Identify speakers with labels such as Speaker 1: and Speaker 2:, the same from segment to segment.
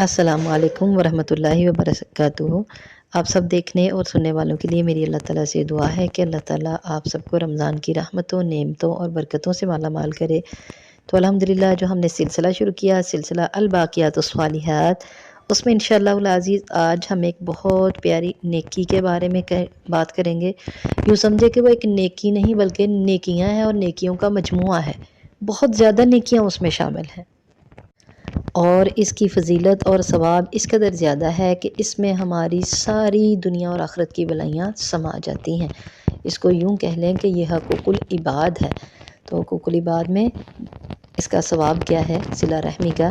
Speaker 1: السلام علیکم ورحمۃ اللہ وبرکاتہ۔ آپ سب دیکھنے اور سننے والوں کے لیے میری اللہ تعالیٰ سے دعا ہے کہ اللہ تعالیٰ آپ سب کو رمضان کی رحمتوں، نعمتوں اور برکتوں سے مالا مال کرے۔ تو الحمدللہ جو ہم نے سلسلہ شروع کیا، سلسلہ الباقیات الصالحات، اس میں انشاءاللہ العزیز آج ہم ایک بہت پیاری نیکی کے بارے میں بات کریں گے۔ یوں سمجھے کہ وہ ایک نیکی نہیں بلکہ نیکیاں ہیں اور نیکیوں کا مجموعہ ہے، بہت زیادہ نیکیاں اس میں شامل ہیں، اور اس کی فضیلت اور ثواب اس قدر زیادہ ہے کہ اس میں ہماری ساری دنیا اور آخرت کی بھلائیاں سما جاتی ہیں۔ اس کو یوں کہہ لیں کہ یہ حقوق العباد ہے۔ تو حقوق العباد میں اس کا ثواب کیا ہے؟ صلہ رحمی کا۔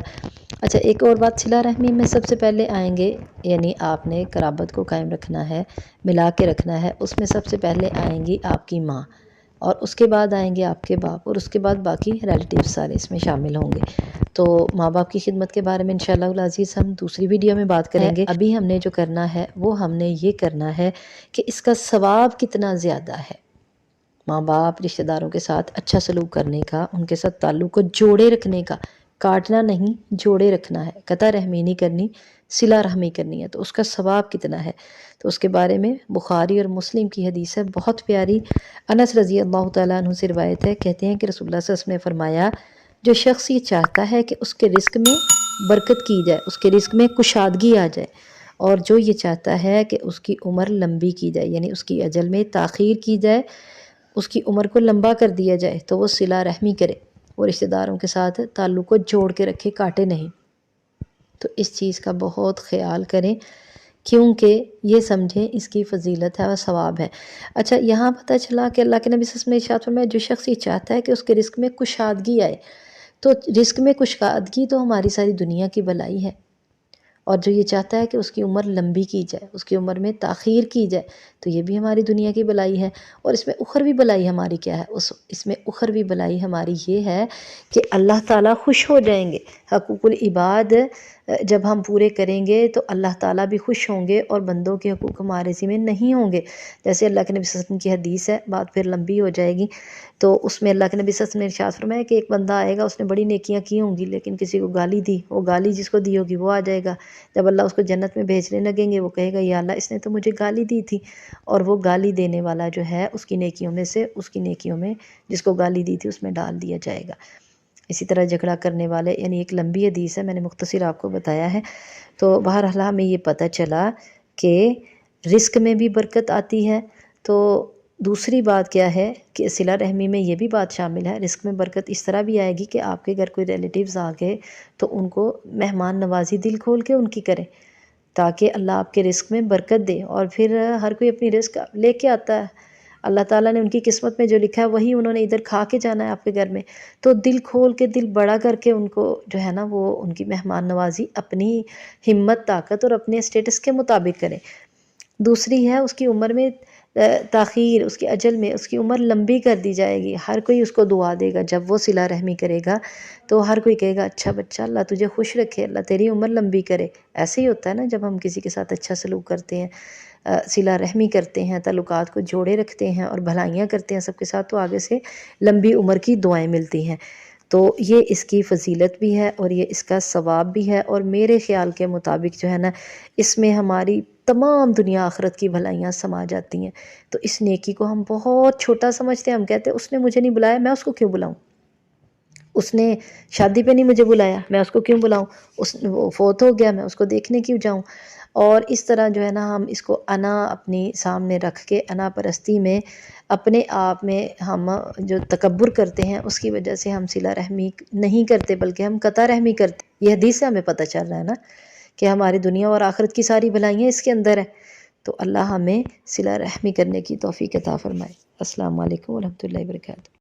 Speaker 1: اچھا، ایک اور بات، صلہ رحمی میں سب سے پہلے آئیں گے، یعنی آپ نے قرابت کو قائم رکھنا ہے، ملا کے رکھنا ہے، اس میں سب سے پہلے آئیں گی آپ کی ماں، اور اس کے بعد آئیں گے آپ کے باپ، اور اس کے بعد باقی ریلیٹیو سارے اس میں شامل ہوں گے۔ تو ماں باپ کی خدمت کے بارے میں انشاءاللہ العزیز ہم دوسری ویڈیو میں بات کریں گے۔ ابھی ہم نے جو کرنا ہے وہ ہم نے یہ کرنا ہے کہ اس کا ثواب کتنا زیادہ ہے۔ ماں باپ، رشتہ داروں کے ساتھ اچھا سلوک کرنے کا، ان کے ساتھ تعلق کو جوڑے رکھنے کا، کاٹنا نہیں، جوڑے رکھنا ہے، قطع رحمی نہیں کرنی، صلہ رحمی کرنی ہے، تو اس کا ثواب کتنا ہے۔ تو اس کے بارے میں بخاری اور مسلم کی حدیث ہے، بہت پیاری، انس رضی اللہ تعالیٰ عنہ سے روایت ہے، کہتے ہیں کہ رسول اللہ صلی اللہ علیہ وسلم نے فرمایا، جو شخص یہ چاہتا ہے کہ اس کے رزق میں برکت کی جائے، اس کے رزق میں کشادگی آ جائے، اور جو یہ چاہتا ہے کہ اس کی عمر لمبی کی جائے، یعنی اس کی اجل میں تاخیر کی جائے، اس کی عمر کو لمبا کر دیا جائے، تو وہ صلہ رحمی کرے، وہ رشتہ داروں کے ساتھ تعلق کو جوڑ کے رکھے، کاٹے نہیں۔ تو اس چیز کا بہت خیال کریں، کیونکہ یہ سمجھیں اس کی فضیلت ہے اور ثواب ہے۔ اچھا، یہاں پتہ چلا کہ اللہ کے نبی صلی اللہ علیہ وسلم نے ارشاد فرمایا، جو شخص یہ چاہتا ہے کہ اس کے رزق میں کشادگی آئے، تو رزق میں کشادگی تو ہماری ساری دنیا کی بھلائی ہے، اور جو یہ چاہتا ہے کہ اس کی عمر لمبی کی جائے، اس کی عمر میں تاخیر کی جائے، تو یہ بھی ہماری دنیا کی بھلائی ہے۔ اور اس میں اخروی بھلائی ہماری کیا ہے؟ اس میں اخروی بھلائی ہماری یہ ہے کہ اللہ تعالیٰ خوش ہو جائیں گے۔ حقوق العباد جب ہم پورے کریں گے تو اللہ تعالیٰ بھی خوش ہوں گے، اور بندوں کے حقوق ہمارے ذمہ نہیں ہوں گے۔ جیسے اللہ کے نبی صلی اللہ علیہ وسلم کی حدیث ہے، بات پھر لمبی ہو جائے گی، تو اس میں اللہ کے نبی صلی اللہ علیہ وسلم نے ارشاد فرمایا کہ ایک بندہ آئے گا، اس نے بڑی نیکیاں کی ہوں گی لیکن کسی کو گالی دی، وہ گالی جس کو دی ہوگی وہ آ جائے گا۔ جب اللہ اس کو جنت میں بھیجنے لگیں گے، وہ کہے گا، یا اللہ، اس نے تو مجھے گالی دی تھی، اور وہ گالی دینے والا جو ہے اس کی نیکیوں میں سے، اس کی نیکیوں میں جس کو گالی دی تھی اس میں ڈال دیا جائے گا۔ اسی طرح جھگڑا کرنے والے، یعنی ایک لمبی حدیث ہے، میں نے مختصر آپ کو بتایا ہے۔ تو بہرحال ہمیں یہ پتہ چلا کہ رزق میں بھی برکت آتی ہے۔ تو دوسری بات کیا ہے کہ صلہ رحمی میں یہ بھی بات شامل ہے، رزق میں برکت اس طرح بھی آئے گی کہ آپ کے گھر کوئی ریلیٹیوز آ گئے تو ان کو مہمان نوازی دل کھول کے ان کی کریں، تاکہ اللہ آپ کے رزق میں برکت دے۔ اور پھر ہر کوئی اپنی رزق لے کے آتا ہے، اللہ تعالیٰ نے ان کی قسمت میں جو لکھا ہے وہی انہوں نے ادھر کھا کے جانا ہے آپ کے گھر میں، تو دل کھول کے، دل بڑا کر کے ان کو جو ہے نا وہ ان کی مہمان نوازی اپنی ہمت، طاقت اور اپنے اسٹیٹس کے مطابق کریں۔ دوسری ہے اس کی عمر میں تاخیر، اس کی اجل میں اس کی عمر لمبی کر دی جائے گی، ہر کوئی اس کو دعا دے گا جب وہ صلہ رحمی کرے گا، تو ہر کوئی کہے گا، اچھا بچہ، اللہ تجھے خوش رکھے، اللہ تیری عمر لمبی کرے۔ ایسے ہی ہوتا ہے نا جب ہم کسی کے ساتھ اچھا سلوک کرتے ہیں، صلہ رحمی کرتے ہیں، تعلقات کو جوڑے رکھتے ہیں اور بھلائیاں کرتے ہیں سب کے ساتھ، تو آگے سے لمبی عمر کی دعائیں ملتی ہیں۔ تو یہ اس کی فضیلت بھی ہے اور یہ اس کا ثواب بھی ہے، اور میرے خیال کے مطابق جو ہے نا اس میں ہماری تمام دنیا آخرت کی بھلائیاں سما جاتی ہیں۔ تو اس نیکی کو ہم بہت چھوٹا سمجھتے ہیں، ہم کہتے ہیں اس نے مجھے نہیں بلایا، میں اس کو کیوں بلاؤں، اس نے شادی پہ نہیں مجھے بلایا، میں اس کو کیوں بلاؤں، وہ فوت ہو گیا، میں اس کو دیکھنے کیوں جاؤں۔ اور اس طرح جو ہے نا ہم اس کو انا اپنی سامنے رکھ کے، انا پرستی میں اپنے آپ میں ہم جو تکبر کرتے ہیں اس کی وجہ سے ہم صلہ رحمی نہیں کرتے بلکہ ہم قطع رحمی کرتے۔ یہ حدیث سے ہمیں پتہ چل رہا ہے نا کہ ہماری دنیا اور آخرت کی ساری بھلائیاں اس کے اندر ہیں۔ تو اللہ ہمیں صلہ رحمی کرنے کی توفیق عطا فرمائے۔ السلام علیکم ورحمۃ اللہ وبرکاتہ۔